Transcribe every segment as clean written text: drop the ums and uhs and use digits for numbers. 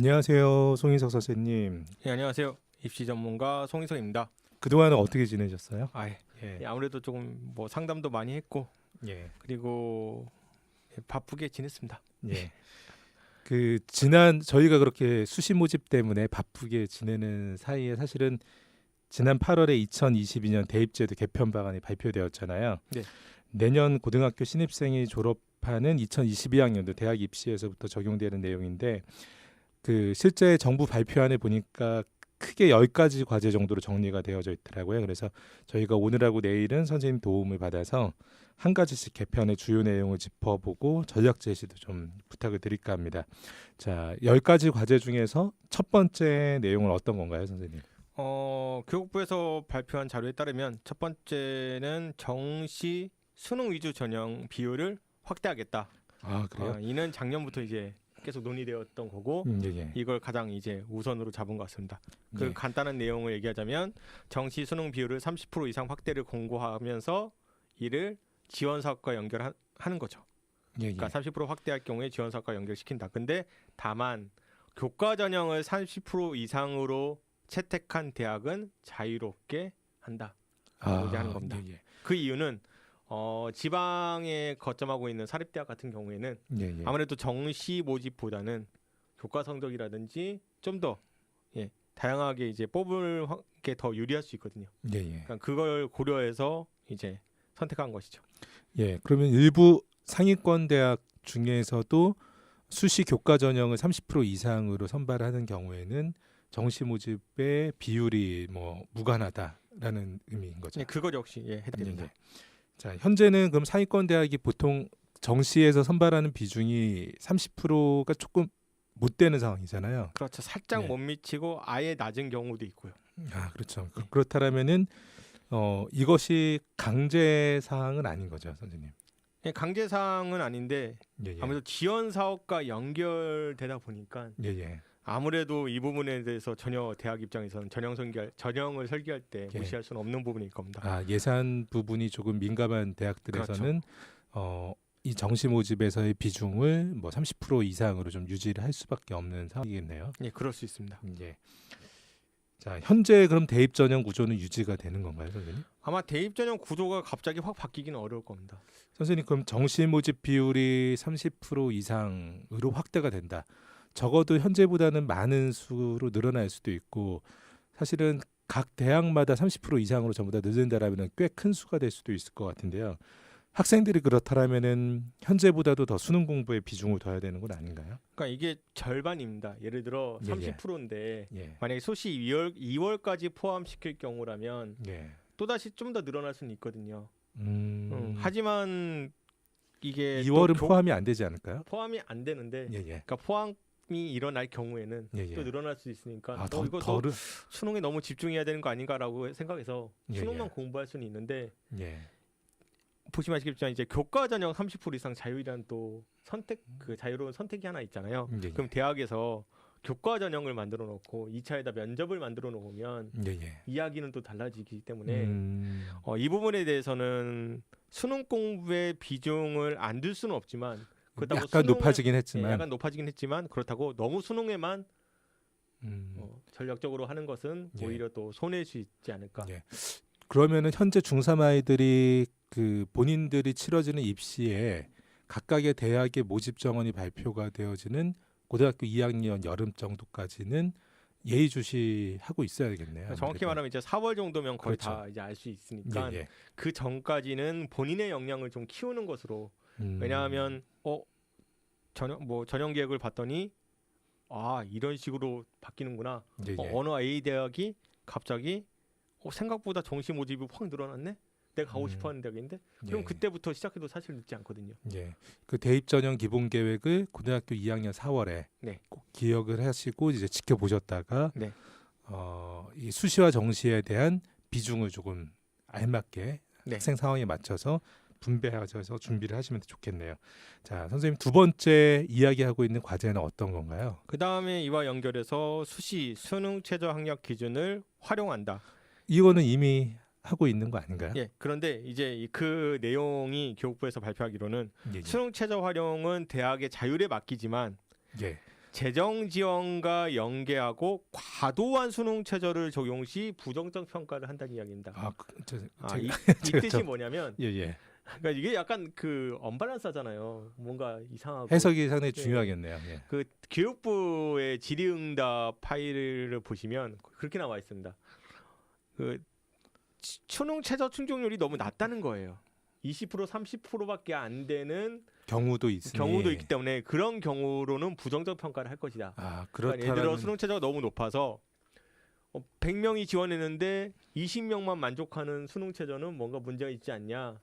안녕하세요, 송인석 선생님. 네, 안녕하세요. 입시 전문가 송인석입니다. 그동안은 어떻게 지내셨어요? 예, 아무래도 조금 뭐 상담도 많이 했고 예, 그리고 바쁘게 지냈습니다. 예. 그 지난 저희가 그렇게 수시 모집 때문에 바쁘게 지내는 사이에 사실은 지난 8월에 2022년 대입제도 개편 방안이 발표되었잖아요. 네. 내년 고등학교 신입생이 졸업하는 2022학년도 대학 입시에서부터 적용되는 내용인데 그 실제 정부 발표안에 보니까 크게 10가지 과제 정도로 정리가 되어져 있더라고요. 그래서 저희가 오늘하고 내일은 선생님 도움을 받아서 한 가지씩 개편의 주요 내용을 짚어보고 전략 제시도 좀 부탁을 드릴까 합니다. 자, 10가지 과제 중에서 첫 번째 내용은 어떤 건가요, 선생님? 교육부에서 발표한 자료에 따르면 첫 번째는 정시 수능 위주 전형 비율을 확대하겠다. 아, 그래요? 이는 작년부터 이제 계속 논의되었던 거고 예. 이걸 가장 이제 우선으로 잡은 것 같습니다. 그 네. 간단한 내용을 얘기하자면 정시 수능 비율을 30% 이상 확대를 공고하면서 이를 지원 사업과 연결하는 거죠. 예. 그러니까 30% 확대할 경우에 지원 사업과 연결시킨다. 근데 다만 교과 전형을 30% 이상으로 채택한 대학은 자유롭게 한다. 이제 하는 겁니다. 예. 그 이유는 지방에 거점하고 있는 사립대학 같은 경우에는 예. 아무래도 정시 모집보다는 교과 성적이라든지 좀 더 다양하게 이제 뽑을 게 더 유리할 수 있거든요. 예. 그러니까 그걸 고려해서 이제 선택한 것이죠. 예. 그러면 일부 상위권 대학 중에서도 수시 교과 전형을 30% 이상으로 선발하는 경우에는 정시 모집의 비율이 뭐 무관하다라는 의미인 거죠. 그것 역시 해당됩니다. 자, 현재는 그럼 상위권 대학이 보통 정시에서 선발하는 비중이 30%가 조금 못 되는 상황이잖아요. 그렇죠. 살짝 네. 못 미치고 아예 낮은 경우도 있고요. 아, 그렇죠. 그렇다면은 이것이 강제 사항은 아닌 거죠, 선생님. 강제 사항은 아닌데 예. 아무래도 지원 사업과 연결되다 보니까 예. 아무래도 이 부분에 대해서 전혀 대학 입장에서는 전형을 설계할 때 예. 무시할 수는 없는 부분일 겁니다. 아, 예산 부분이 조금 민감한 대학들에서는 이 정시 모집에서의 비중을 뭐 30% 이상으로 좀 유지를 할 수밖에 없는 상황이겠네요. 예, 그럴 수 있습니다. 예. 자, 현재 그럼 대입 전형 구조는 유지가 되는 건가요, 선생님? 아마 대입 전형 구조가 갑자기 확 바뀌기는 어려울 겁니다. 선생님, 그럼 정시 모집 비율이 30% 이상으로 확대가 된다. 적어도 현재보다는 많은 수로 늘어날 수도 있고 사실은 각 대학마다 30% 이상으로 전부 다 늘린다라면 꽤 큰 수가 될 수도 있을 것 같은데요. 학생들이 그렇다면은 현재보다도 더 수능 공부에 비중을 둬야 되는 건 아닌가요? 그러니까 이게 절반입니다. 예를 들어 30%인데 예. 만약에 수시 2월까지 포함시킬 경우라면 예. 또다시 좀 더 늘어날 수는 있거든요. 하지만 하지만 이게 2월은 포함이 안 되지 않을까요? 포함이 안 되는데 예. 그러니까 포함이 일어날 경우에는 예. 또 늘어날 수 있으니까 아, 이거 수능에 너무 집중해야 되는 거 아닌가라고 생각해서 수능만 공부할 수는 있는데 보시면 아시겠지만 이제 교과 전형 30% 이상 자율이란 또 선택 그 자유로운 선택이 하나 있잖아요. 그럼 대학에서 교과 전형을 만들어 놓고 2차에다 면접을 만들어 놓으면 이야기는 또 달라지기 때문에 이 부분에 대해서는 수능 공부의 비중을 안 둘 수는 없지만 그렇다고 약간 높아지긴 했지만 약간 높아지긴 했지만 그렇다고 너무 수능에만 전략적으로 하는 것은 오히려 또 손해일 수 있지 않을까. 그러면은 현재 중3 아이들이 그 본인들이 치러지는 입시에 각각의 대학의 모집 정원이 발표가 되어지는 고등학교 2학년 여름 정도까지는 예의주시하고 있어야 되겠네요. 정확히 말하면 이제 4월 정도면 거의 다 이제 알 수 있으니까 그 전까지는 본인의 역량을 좀 키우는 것으로. 왜냐하면 전형 계획을 봤더니 이런 식으로 바뀌는구나. 어느 A 대학이 갑자기 생각보다 정시 모집이 확 늘어났네. 내가 가고 싶어하는 대학인데 그럼 그때부터 시작해도 사실 늦지 않거든요. 그 대입 전형 기본 계획을 고등학교 2학년 4월에 꼭 기억을 하시고 이제 지켜보셨다가 이 수시와 정시에 대한 비중을 조금 알맞게 학생 상황에 맞춰서 분배하셔서 준비를 하시면 좋겠네요. 자, 선생님 두 번째 이야기하고 있는 과제는 어떤 건가요? 그 다음에 이와 연결해서 수시 수능 최저 학력 기준을 활용한다. 이거는 이미 하고 있는 거 아닌가요? 그런데 이제 그 내용이 교육부에서 발표하기로는 수능 최저 활용은 대학의 자율에 맡기지만 재정 지원과 연계하고 과도한 수능 최저를 적용 시 부정적 평가를 한다는 이야기입니다. 이 뜻이 뭐냐면 예. 그러니까 이게 약간 그 언밸런스하잖아요. 뭔가 이상하고 해석이 상당히 중요하겠네요. 예. 그 교육부의 질의응답 파일을 보시면 그렇게 나와 있습니다. 그 수능 최저 충족률이 너무 낮다는 거예요. 20% 30%밖에 안 되는 경우도 있기 때문에 그런 경우로는 부정적 평가를 할 것이다. 그렇다면 그러니까 예를 들어 수능 최저가 너무 높아서 100명이 지원했는데 20명만 만족하는 수능 최저는 뭔가 문제가 있지 않냐.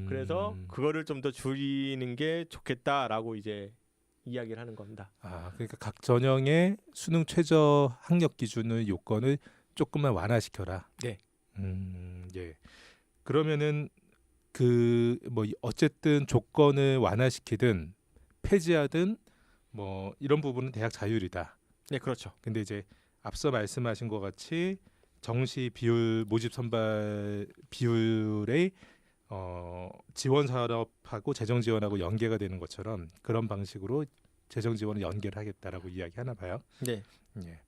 그래서 그거를 좀 더 줄이는 게 좋겠다라고 이제 이야기를 하는 겁니다. 그러니까 각 전형의 수능 최저 학력 기준의 요건을 조금만 완화시켜라. 네. 예. 그러면은 그 뭐 어쨌든 조건을 완화시키든 폐지하든 뭐 이런 부분은 대학 자율이다. 네, 그렇죠. 근데 이제 앞서 말씀하신 것 같이 정시 비율 모집 선발 비율의 지원 사업하고 재정 지원하고 연계가 되는 것처럼 그런 방식으로 재정 지원을 연계를 하겠다라고 이야기하나 봐요. 네. 예.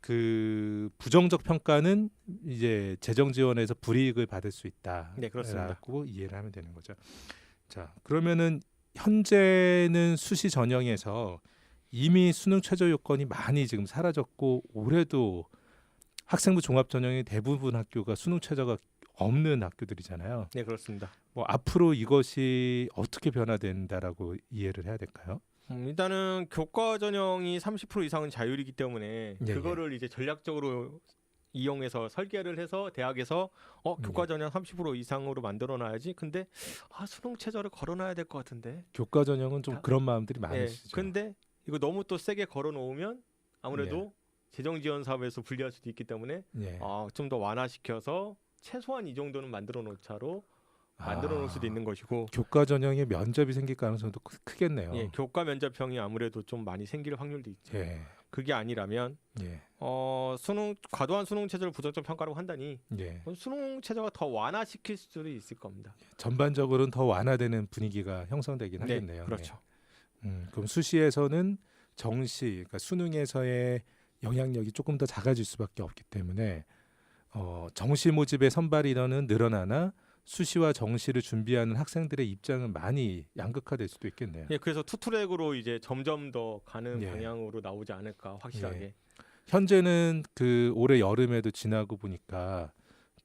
그 부정적 평가는 이제 재정 지원에서 불이익을 받을 수 있다. 네, 그렇습니다. 라고 이해를 하면 되는 거죠. 자, 그러면은 현재는 수시 전형에서 이미 수능 최저 요건이 많이 지금 사라졌고 올해도 학생부 종합 전형의 대부분 학교가 수능 최저가 없는 학교들이잖아요. 네, 그렇습니다. 뭐 앞으로 이것이 어떻게 변화된다라고 이해를 해야 될까요? 일단은 교과 전형이 30% 이상은 자율이기 때문에 예, 그거를 이제 전략적으로 이용해서 설계를 해서 대학에서 교과 전형 30% 이상으로 만들어놔야지. 근데 수능 최저를 걸어놔야 될 것 같은데. 교과 전형은 좀 그런 마음들이 많으시죠. 근데 이거 너무 또 세게 걸어놓으면 아무래도 재정 지원 사업에서 불리할 수도 있기 때문에 좀 더 완화시켜서 최소한 이 정도는 만들어 놓자로 만들어 놓을 수도 있는 것이고 교과 전형에 면접이 생길 가능성도 크겠네요. 예, 교과 면접형이 아무래도 좀 많이 생길 확률도 있죠. 그게 아니라면 과도한 수능 최저를 부정적 평가라고 한다니 수능 최저가 더 완화시킬 수도 있을 겁니다. 전반적으로는 더 완화되는 분위기가 형성되긴 하겠네요. 그렇죠. 그럼 수시에서는 정시, 그러니까 수능에서의 영향력이 조금 더 작아질 수밖에 없기 때문에 정시 모집의 선발 인원은 늘어나나 수시와 정시를 준비하는 학생들의 입장은 많이 양극화될 수도 있겠네요. 예, 그래서 투트랙으로 이제 점점 더 가는 방향으로 나오지 않을까 확실하게. 현재는 그 올해 여름에도 지나고 보니까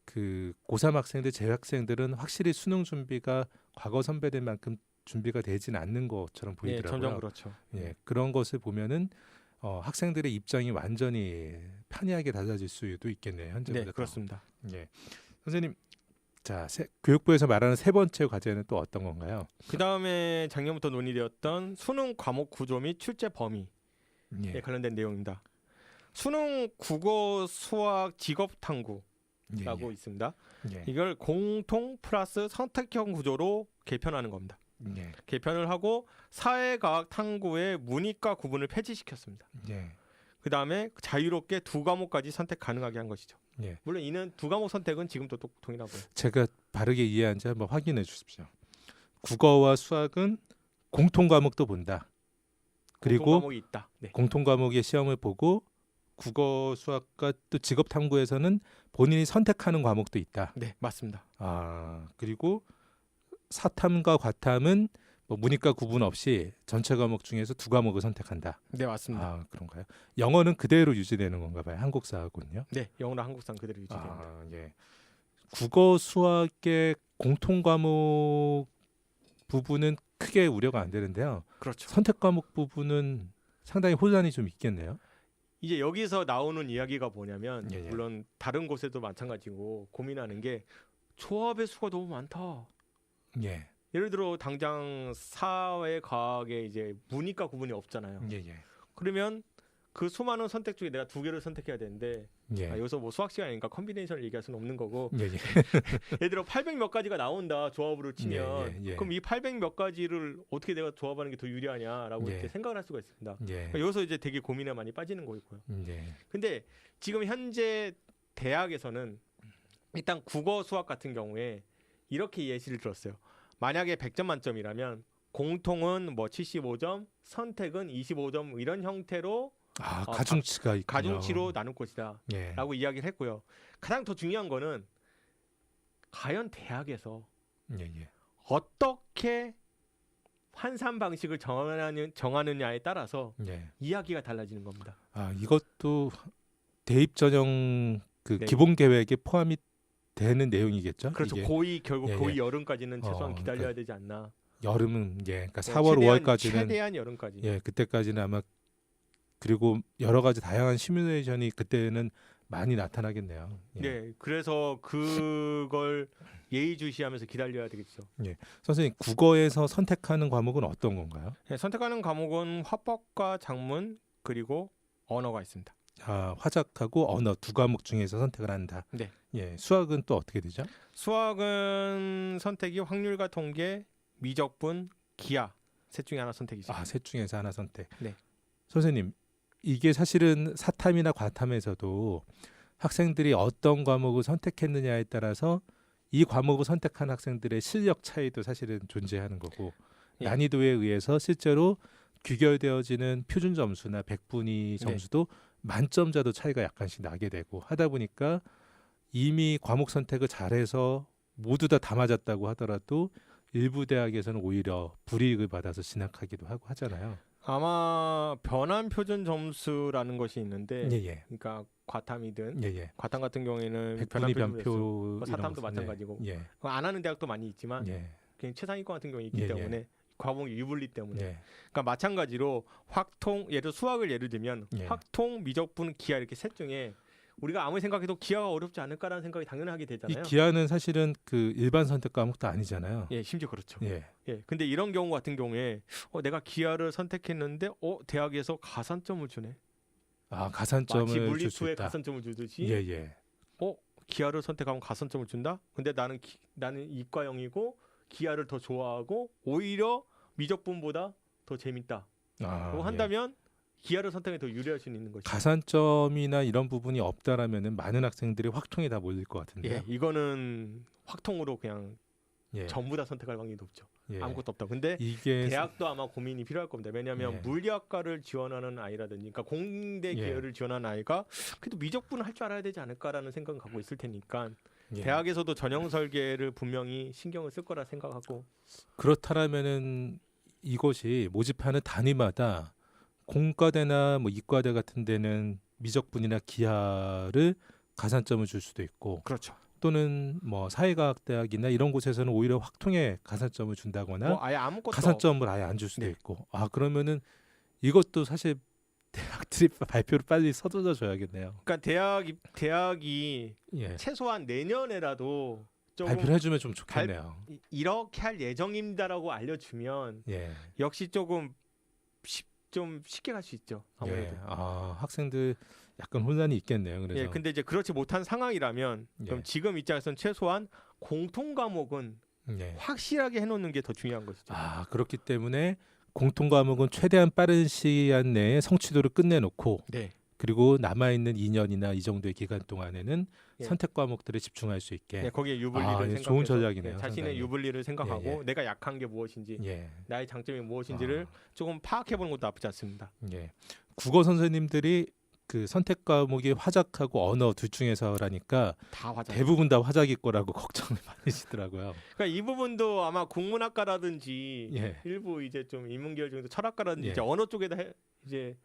그 고3 학생들, 재학생들은 확실히 수능 준비가 과거 선배들 만큼 준비가 되지는 않는 것처럼 보이더라고요. 점점 그렇죠. 그런 것을 보면은 학생들의 입장이 완전히 편리하게 달라질 수도 있겠네요. 현재보다. 네, 그렇습니다. 선생님, 자 교육부에서 말하는 세 번째 과제는 또 어떤 건가요? 그 다음에 작년부터 논의되었던 수능 과목 구조 및 출제 범위에 관련된 내용입니다. 수능 국어, 수학, 직업 탐구라고 있습니다. 이걸 공통 플러스 선택형 구조로 개편하는 겁니다. 개편을 하고 사회과학 탐구의 문이과 구분을 폐지시켰습니다. 그 다음에 자유롭게 두 과목까지 선택 가능하게 한 것이죠. 물론 이는 두 과목 선택은 지금도 동일하고요. 제가 바르게 이해한지 한번 확인해 주십시오. 국어와 수학은 공통 과목도 본다. 그리고 공통 과목이 있다. 공통 과목의 시험을 보고 국어, 수학과 또 직업 탐구에서는 본인이 선택하는 과목도 있다. 네, 맞습니다. 그리고 사탐과 과탐은 뭐 문이과 구분 없이 전체 과목 중에서 두 과목을 선택한다. 네, 맞습니다. 그런가요? 영어는 그대로 유지되는 건가 봐요. 한국사하고는요. 네, 영어랑 한국사는 그대로 유지됩니다. 국어, 수학의 공통 과목 부분은 크게 우려가 안 되는데요. 그렇죠. 선택 과목 부분은 상당히 혼란이 좀 있겠네요. 이제 여기서 나오는 이야기가 뭐냐면 물론 다른 곳에도 마찬가지고 고민하는 게 조합의 수가 너무 많다. 예를 들어 당장 사회과학에 이제 문이과 구분이 없잖아요. 그러면 그 수많은 선택 중에 내가 두 개를 선택해야 되는데 여기서 뭐 수학 시간이니까 컨비네이션을 얘기할 수는 없는 거고 예를 들어 800 몇 가지가 나온다 조합으로 치면 그럼 이 800 몇 가지를 어떻게 내가 조합하는 게 더 유리하냐라고 이렇게 생각을 할 수가 있습니다. 그러니까 여기서 이제 되게 고민에 많이 빠지는 거고요. 근데 지금 현재 대학에서는 일단 국어 수학 같은 경우에 이렇게 예시를 들었어요. 만약에 100점 만점이라면 공통은 뭐 75점, 선택은 25점 이런 형태로 가중치가 있군요. 가중치로 나눌 것이다 예. 라고 이야기를 했고요. 가장 더 중요한 거는 과연 대학에서 예. 어떻게 환산 방식을 정하느냐에 따라서 예. 이야기가 달라지는 겁니다. 이것도 대입 전형 그 네. 기본 계획에 포함이 되는 내용이겠죠? 그렇죠. 이게? 결국 예, 고의 예. 여름까지는 최소한 그러니까 기다려야 되지 않나. 여름은 그러니까 네, 4월, 5월까지는 최대한 여름까지. 예, 그때까지는 아마 그리고 여러 가지 다양한 시뮬레이션이 그때는 많이 나타나겠네요. 예. 네, 그래서 그걸 예의주시하면서 기다려야 되겠죠. 선생님 국어에서 선택하는 과목은 어떤 건가요? 네, 선택하는 과목은 화법과 작문 그리고 언어가 있습니다. 화작하고 언어 두 과목 중에서 선택을 한다. 네. 예, 수학은 또 어떻게 되죠? 수학은 선택이 확률과 통계, 미적분, 기하 셋 중에 하나 선택이죠. 셋 중에서 하나 선택. 네. 선생님, 이게 사실은 사탐이나 과탐에서도 학생들이 어떤 과목을 선택했느냐에 따라서 이 과목을 선택한 학생들의 실력 차이도 사실은 존재하는 거고 예. 난이도에 의해서 실제로 귀결되어지는 표준 점수나 백분위 점수도 만점자도 차이가 약간씩 나게 되고 하다 보니까 이미 과목 선택을 잘해서 모두 다 맞았다고 하더라도 일부 대학에서는 오히려 불이익을 받아서 진학하기도 하고 하잖아요. 아마 변환 표준 점수라는 것이 있는데, 예. 그러니까 과탐이든 예. 과탐 같은 경우에는 백분위 변환 표준 점수, 변표 사탐도 마찬가지고 예. 그거 안 하는 대학도 많이 있지만 그냥 최상위권 같은 경우에 있기 예. 때문에 과목 유불리 때문에 예. 그러니까 마찬가지로 확통 수학을 예를 들면 예. 확통, 미적분, 기하 이렇게 셋 중에 우리가 아무리 생각해도 기하가 어렵지 않을까라는 생각이 당연하게 이 되잖아요. 기하는 사실은 그 일반 선택 과목도 아니잖아요. 예, 심지어 그렇죠. 예. 예, 근데 이런 경우 같은 경우에 내가 기하를 선택했는데 대학에서 가산점을 주네. 가산점을 마치 줄 수 물리투에 있다. 가산점을 주듯이 예. 기하를 선택하면 가산점을 준다. 근데 나는 이과형이고 기하를 더 좋아하고 오히려 미적분보다 더 재밌다. 그거 한다면 기하를 선택에 더 유리할 수 있는 것이죠. 가산점이나 이런 부분이 없다라면은 많은 학생들이 확통에 다 몰릴 것 같은데요. 예, 이거는 확통으로 그냥 예. 전부 다 선택할 확률이 높죠. 예. 아무것도 없다. 근데 이게 대학도 아마 고민이 필요할 겁니다. 왜냐하면 예. 물리학과를 지원하는 아이라든지, 그러니까 공대 예. 계열을 지원하는 아이가 그래도 미적분을 할 줄 알아야 되지 않을까라는 생각을 갖고 있을 테니까 예. 대학에서도 전형 설계를 분명히 신경을 쓸 거라 생각하고. 그렇다라면은 이것이 모집하는 단위마다 공과대나 뭐 이과대 같은 데는 미적분이나 기하를 가산점을 줄 수도 있고 그렇죠. 또는 뭐 사회과학대학이나 이런 곳에서는 오히려 확통에 가산점을 준다거나 아예 아무것도 가산점을 아예 안 줄 수도 네. 있고 그러면은 이것도 사실 대학들이 발표를 빨리 서둘러 줘야겠네요. 그러니까 대학이 예. 최소한 내년에라도 조금 발표를 해주면 좀 좋겠네요. 이렇게 할 예정입니다라고 알려주면 예. 역시 조금 좀 쉽게 갈 수 있죠. 아무래도. 예. 학생들 약간 혼란이 있겠네요. 그래서 예, 근데 이제 그렇지 못한 상황이라면 그럼 예. 지금 입장에서는 최소한 공통 과목은 예. 확실하게 해놓는 게 더 중요한 것이죠. 그렇기 때문에 공통 과목은 최대한 빠른 시간 내에 성취도를 끝내놓고 네. 그리고 남아있는 2년이나 이 정도의 기간 동안에는 예. 선택 과목들에 집중할 수 있게. 네, 거기에 유불리를 이거 생각해서 좋은 전략이네요, 자신의 상당히. 유불리를 생각하고 예, 예. 내가 약한 게 무엇인지 예. 나의 장점이 무엇인지를 조금 파악해보는 것도 나쁘지 않습니다. 예. 국어 선생님들이 그 선택 과목이 화작하고 언어 둘 중에서라니까 다 화자. 대부분 다 화작일 거라고 걱정을 많으시더라고요. 그러니까 이 부분도 아마 국문학과라든지 예. 일부 이제 좀 인문계열 중에서 철학과라든지 예. 이제 언어 쪽에다 이제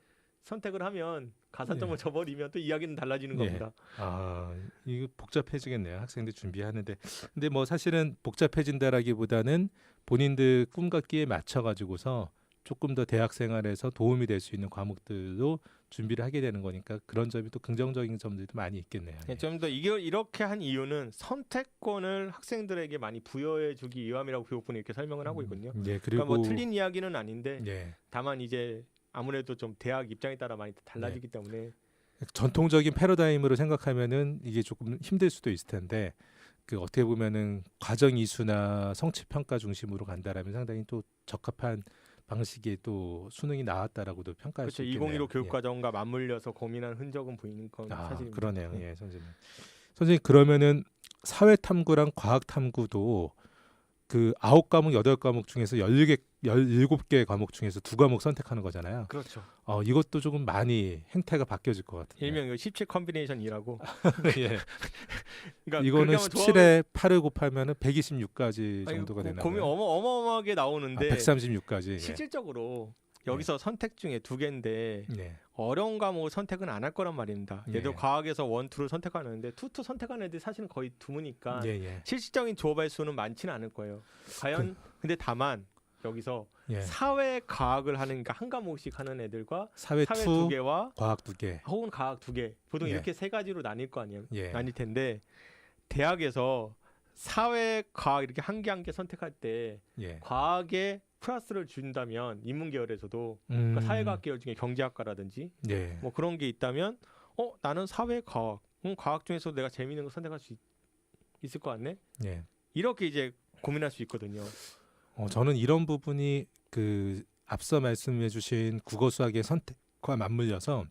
선택을 하면 가산점을 예. 줘버리면 또 이야기는 달라지는 예. 겁니다. 이거 복잡해지겠네요. 학생들 준비하는데. 근데 뭐 사실은 복잡해진다라기보다는 본인들 꿈과 끼에 맞춰 가지고서 조금 더 대학 생활에서 도움이 될 수 있는 과목들로 준비를 하게 되는 거니까 그런 점이 또 긍정적인 점들도 많이 있겠네요. 예. 좀 더 이렇게 한 이유는 선택권을 학생들에게 많이 부여해주기 위함이라고 교육부는 이렇게 설명을 하고 있거든요. 예, 그리고 그러니까 뭐 틀린 이야기는 아닌데 예. 다만 이제 아무래도 좀 대학 입장에 따라 많이 달라지기 때문에 전통적인 패러다임으로 생각하면은 이게 조금 힘들 수도 있을 텐데 그 어떻게 보면은 과정 이수나 성취 평가 중심으로 간다라면 상당히 또 적합한 방식의 또 수능이 나왔다라고도 평가할 그렇죠. 수 있겠네요. 2015 교육과정과 맞물려서 고민한 흔적은 보이는 건 사실입니다. 그러네요. 네. 예, 선생님. 선생님 그러면은 사회 탐구랑 과학 탐구도 그 9과목 8과목 중에서 17개 과목 중에서 2과목 선택하는 거잖아요. 그렇죠. 이것도 조금 많이 행태가 바뀌어질 것 같아요. 일명 이거 17 컨비네이션이라고. 예. 그러니까 이거는 17에 8을 곱하면은 126까지 아니, 정도가 되나 고민 봐요. 어마어마하게 나오는데 136까지. 실질적으로 여기서 선택 중에 2개인데 예. 어려운 과목을 선택은 안 할 거란 말입니다. 예. 예를 들어 과학에서 1, 2를 선택하는데 2, 2 선택하는 애들이 사실은 거의 드무니까 예. 실질적인 조업할 수는 많지는 않을 거예요. 과연 근데 다만 여기서 예. 사회 과학을 하는 그러니까 한 과목씩 하는 애들과 사회 사회 2, 2개와 과학 2개. 혹은 과학 2개 보통 예. 이렇게 세 가지로 나뉠 거 아니에요. 예. 나뉠 텐데 대학에서 사회 과학 이렇게 한 개 한 개 선택할 때 예. 과학에 플러스를 준다면 인문 계열에서도 그러니까 사회과학 계열 중에 경제학과라든지 예. 뭐 그런 게 있다면 나는 사회과학 과학 중에서 내가 재미있는 거 선택할 수 있을 것 같네. 예. 이렇게 이제 고민할 수 있거든요. 저는 이런 부분이 그 앞서 말씀해주신 국어 수학의 선택과 맞물려서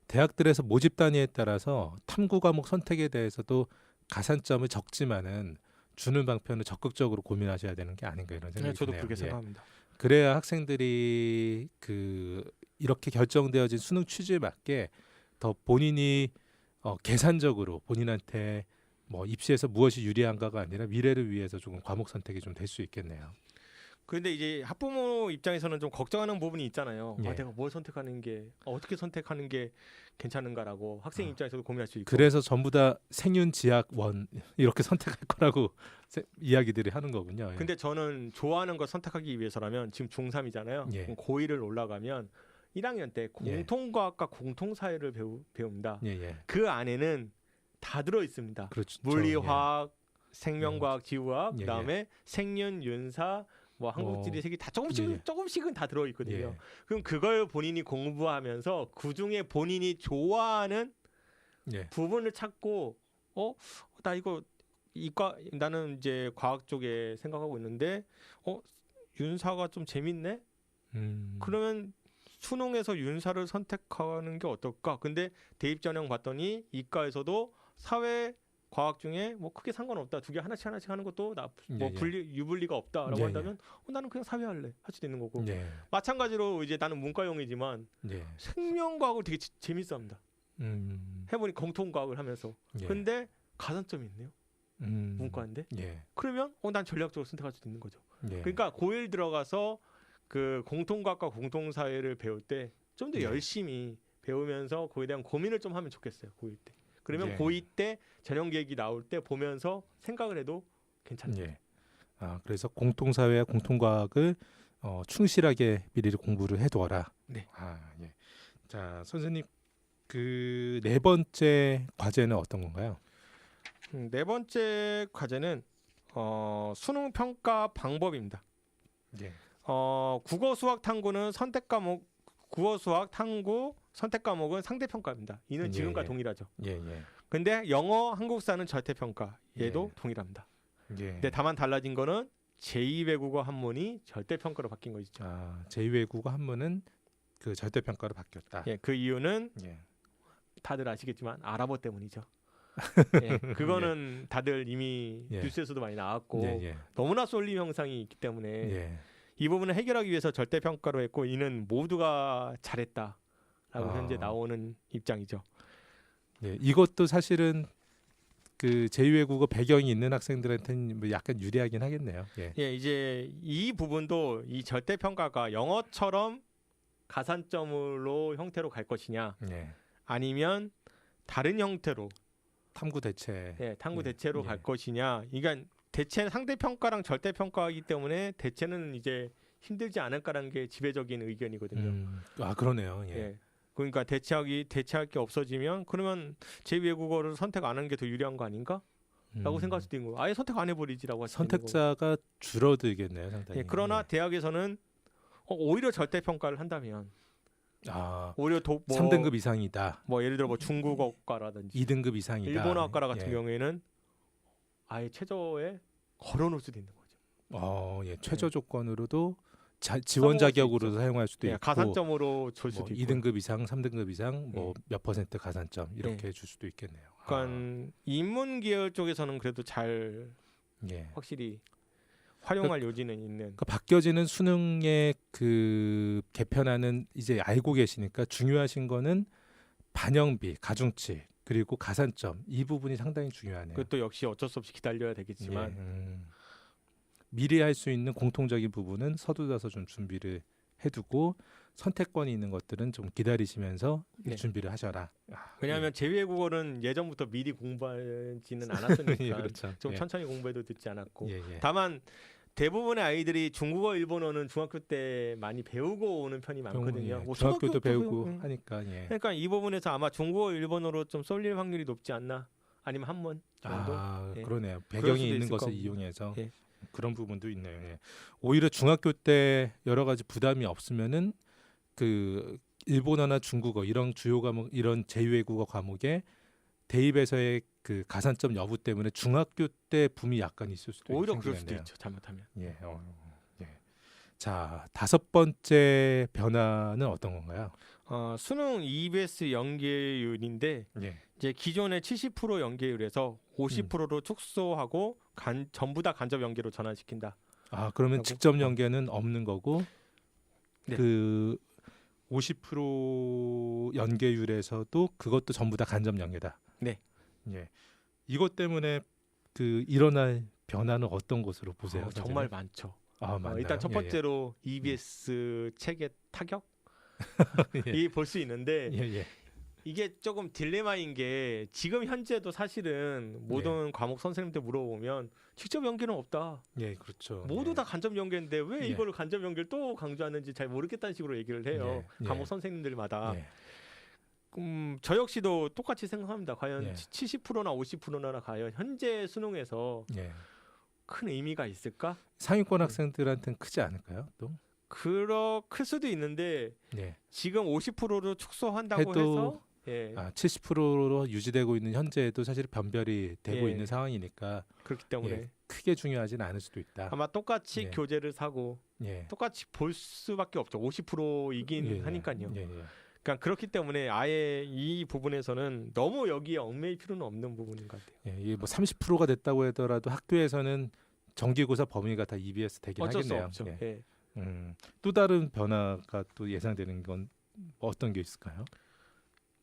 대학들에서 모집 단위에 따라서 탐구 과목 선택에 대해서도 가산점을 적지만은 주는 방편을 적극적으로 고민하셔야 되는 게 아닌가 이런 생각이 저도 드네요. 그렇게 예. 생각합니다. 그래야 학생들이 그 이렇게 결정되어진 수능 취지에 맞게 더 본인이 계산적으로 본인한테 뭐 입시에서 무엇이 유리한가가 아니라 미래를 위해서 조금 과목 선택이 좀 될 수 있겠네요. 그런데 이제 학부모 입장에서는 좀 걱정하는 부분이 있잖아요. 예. 내가 뭘 선택하는 게 어떻게 선택하는 게 괜찮은가라고 학생 입장에서도 고민할 수 있고. 그래서 전부 다 생윤, 지학, 원 이렇게 선택할 거라고 이야기들이 하는 거군요. 예. 근데 저는 좋아하는 걸 선택하기 위해서라면 지금 중3이잖아요. 예. 고1을 올라가면 1학년 때 공통과학과 공통사회를 배웁니다. 예. 그 안에는 다 들어 있습니다. 그렇죠. 물리화학, 생명과학, 지구화학, 예. 그다음에 생윤, 윤사, 뭐 한국지리, 세계 다 조금씩은 다 들어 있거든요. 예. 그럼 그걸 본인이 공부하면서 그 중에 본인이 좋아하는 예. 부분을 찾고 나 이거 이과 나는 이제 과학 쪽에 생각하고 있는데 윤사가 좀 재밌네. 그러면 수능에서 윤사를 선택하는 게 어떨까? 근데 대입 전형 봤더니 이과에서도 사회 과학 중에 뭐 크게 상관없다. 2개 하나씩 하는 것도 유불리가 없다라고 예. 한다면 나는 그냥 사회 할래. 할 수도 있는 거고. 예. 마찬가지로 이제 나는 문과용이지만 예. 생명과학을 되게 재밌어합니다. 해보니 공통과학을 하면서. 예. 근데 가산점이 있네요. 문과인데. 예. 그러면 난 전략적으로 선택할 수도 있는 거죠. 예. 그러니까 고1 들어가서 그 공통과학과 공통사회를 배울 때 좀 더 예. 열심히 배우면서 그거에 대한 고민을 좀 하면 좋겠어요. 고1 때. 그러면 예. 고2 때 전형 계획이 나올 때 보면서 생각을 해도 괜찮아요. 예. 그래서 공통사회와 공통과학을 충실하게 미리 공부를 해두어라. 네. 예. 자, 선생님 그 네 번째 과제는 어떤 건가요? 네 번째 과제는 수능 평가 방법입니다. 예. 국어 수학 탕구는 선택 과목 국어 수학 탕구 선택 과목은 상대 평가입니다. 이는 지금과 동일하죠. 예. 근데 영어 한국사는 절대 평가. 얘도 예. 동일합니다. 예. 근데 다만 달라진 거는 제2외국어 한문이 절대 평가로 바뀐 것이죠. 제2외국어 한문은 그 절대 평가로 바뀌었다. 예, 그 이유는 예. 다들 아시겠지만 아랍어 때문이죠. 예, 그거는 다들 이미 예. 뉴스에서도 많이 나왔고 예. 너무나 쏠림 형상이 있기 때문에 예. 이 부분을 해결하기 위해서 절대 평가로 했고 이는 모두가 잘했다라고 현재 나오는 입장이죠. 예. 이것도 사실은 그 제2외국어 배경이 있는 학생들한테는 뭐 약간 유리하긴 하겠네요. 예. 예, 이제 이 부분도 이 절대 평가가 영어처럼 가산점으로 형태로 갈 것이냐, 예. 아니면 다른 형태로 탐구 대체. 탐구 예. 대체로 예. 갈 것이냐. 그러니까 대체 상대 평가랑 절대 평가이기 때문에 대체는 이제 힘들지 않을까라는 게 지배적인 의견이거든요. 그러네요. 예. 예. 그러니까 대체할 게 없어지면 그러면 제2외국어를 선택 안 하는 게 더 유리한 거 아닌가? 라고 생각할 수도 있는 거예요. 아예 선택 안 해버리지라고 할 수도 있는 거고. 선택자가 줄어들겠네요, 상당히. 예, 그러나 예. 대학에서는 오히려 절대 평가를 한다면 오히려 3등급 이상이다. 뭐 예를 들어 뭐 중국어과라든지 2등급 이상이다. 일본어학과라 같은 예. 경우에는 아예 최저에 걸어놓을 수도 있는 거죠. 예. 최저 조건으로도 지원 자격으로도 사용할 수도 있고 가산점으로 줄 수도 있고 2등급 이상, 3등급 이상 뭐 몇 %, 가산점 이렇게 줄 수도 있겠네요. 그러니까 인문 계열 쪽에서는 그래도 잘 예. 확실히 활용할 요지는 있는. 그 바뀌어지는 수능의 그 개편안은 이제 알고 계시니까 중요하신 거는 반영비, 가중치 그리고 가산점 이 부분이 상당히 중요하네요. 그것도 역시 어쩔 수 없이 기다려야 되겠지만 예, 미리 할 수 있는 공통적인 부분은 서둘러서 좀 준비를 해두고 선택권이 있는 것들은 좀 기다리시면서 네. 준비를 하셔라. 왜냐하면 제2외국어는 예전부터 미리 공부하지는 않았으니까 예, 그렇죠. 좀 예. 천천히 공부해도 늦지 않았고 예, 예. 다만 대부분의 아이들이 중국어, 일본어는 중학교 때 많이 배우고 오는 편이 많거든요. 예. 뭐 중학교도 초등학교도 배우고 배우고, 하니까. 예. 그러니까 이 부분에서 아마 중국어, 일본어로 좀 쏠릴 확률이 높지 않나. 아니면 한 번 정도. 예. 그러네요. 그럴 배경이 수도 있는 있을 것을 겁니다. 이용해서 예. 그런 부분도 있네요. 예. 오히려 중학교 때 여러 가지 부담이 없으면은 그 일본어나 중국어 이런 주요 과목 이런 제2외국어 과목에 대입에서의 그 가산점 여부 때문에 중학교 때 붐이 약간 있을 수도 오히려 그럴 수도 생기겠네요. 있죠. 잘못하면. 예. 예. 자, 5번째 변화는 어떤 건가요? 수능 EBS 연계율인데 예. 이제 기존의 70% 연계율에서 50%로 축소하고 전부 다 간접 연계로 전환시킨다. 그러면 하고, 직접 연계는 없는 거고 네. 그 50% 연계율에서도 그것도 전부 다 간접 연계다. 네. 예. 이것 때문에 그 일어날 변화는 어떤 것으로 보세요? 정말 많죠. 많나요? 일단 첫 예, 번째로 EBS 책의 타격 예. 이 볼 수 있는데 예, 예. 이게 조금 딜레마인 게 지금 현재도 사실은 모든 과목 선생님들 물어보면 직접 연계는 없다. 예, 그렇죠. 모두 예. 다 간접 연계인데 왜 예. 이거를 간접 연계를 또 강조하는지 잘 모르겠다는 식으로 얘기를 해요. 예. 과목 선생님들마다. 예. 저 역시도 똑같이 생각합니다. 과연 예. 70%나 50%나 과연 현재 수능에서 예. 큰 의미가 있을까? 상위권 학생들한테는 크지 않을까요? 또? 클 수도 있는데 예. 지금 50%로 축소한다고 해도 해서 70%로 유지되고 있는 현재에도 사실 변별이 되고 예. 있는 상황이니까 그렇기 때문에 예, 크게 중요하지는 않을 수도 있다. 아마 똑같이 예. 교재를 사고 예. 똑같이 볼 수밖에 없죠. 50%이긴 예, 예. 하니까요. 예, 예. 그러니까 그렇기 때문에 아예 이 부분에서는 너무 여기에 얽매일 필요는 없는 부분인 것 같아요. 예, 이게 뭐 30%가 됐다고 하더라도 학교에서는 정기고사 범위가 다 EBS 되긴 어쩔 수 하겠네요. 없죠. 예. 예. 또 다른 변화가 또 예상되는 건 어떤 게 있을까요?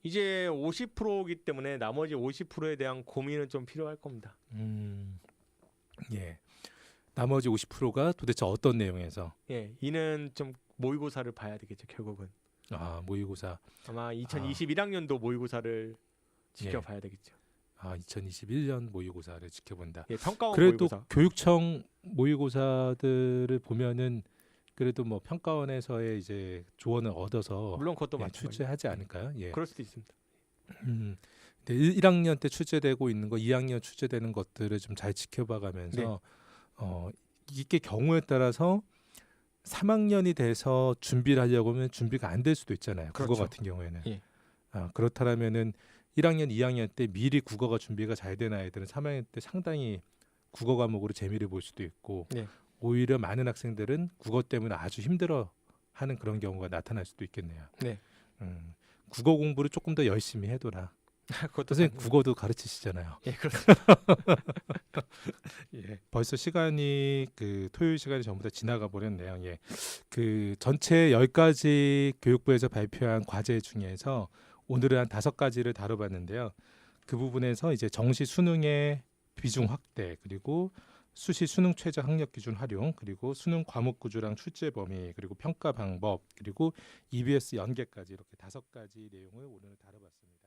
이제 50%이기 때문에 나머지 50%에 대한 고민은 좀 필요할 겁니다. 예. 나머지 50%가 도대체 어떤 내용에서? 예, 이는 좀 모의고사를 봐야 되겠죠. 결국은 모의고사. 아마 2021학년도 모의고사를 지켜봐야 되겠죠. 2021년 모의고사를 지켜본다. 예, 평가원 그래도 모의고사. 교육청 모의고사들을 보면은 그래도 뭐 평가원에서의 이제 조언을 얻어서 물론 그것도 맞죠. 출제하지 않을까요? 예. 그럴 수도 있습니다. 근데 1학년 때 출제되고 있는 거, 2학년 출제되는 것들을 좀 잘 지켜봐가면서 이게 경우에 따라서 3학년이 돼서 준비를 하려고 하면 준비가 안 될 수도 있잖아요. 그렇죠. 국어 같은 경우에는. 예. 그렇다면은 1학년, 2학년 때 미리 국어가 준비가 잘 된 아이들은 3학년 때 상당히 국어 과목으로 재미를 볼 수도 있고 네. 오히려 많은 학생들은 국어 때문에 아주 힘들어하는 그런 경우가 나타날 수도 있겠네요. 네. 국어 공부를 조금 더 열심히 해둬라. 그것도 선생님 국어도 가르치시잖아요. 예, 그렇습니다. 예. 벌써 시간이 그 토요일 시간이 전부 다 지나가 버렸네요. 예. 그 전체 10가지 교육부에서 발표한 과제 중에서 오늘은 한 5가지를 다뤄봤는데요. 그 부분에서 이제 정시 수능의 비중 확대, 그리고 수시 수능 최저 학력 기준 활용, 그리고 수능 과목 구조랑 출제 범위, 그리고 평가 방법, 그리고 EBS 연계까지 이렇게 5가지 내용을 오늘 다뤄봤습니다.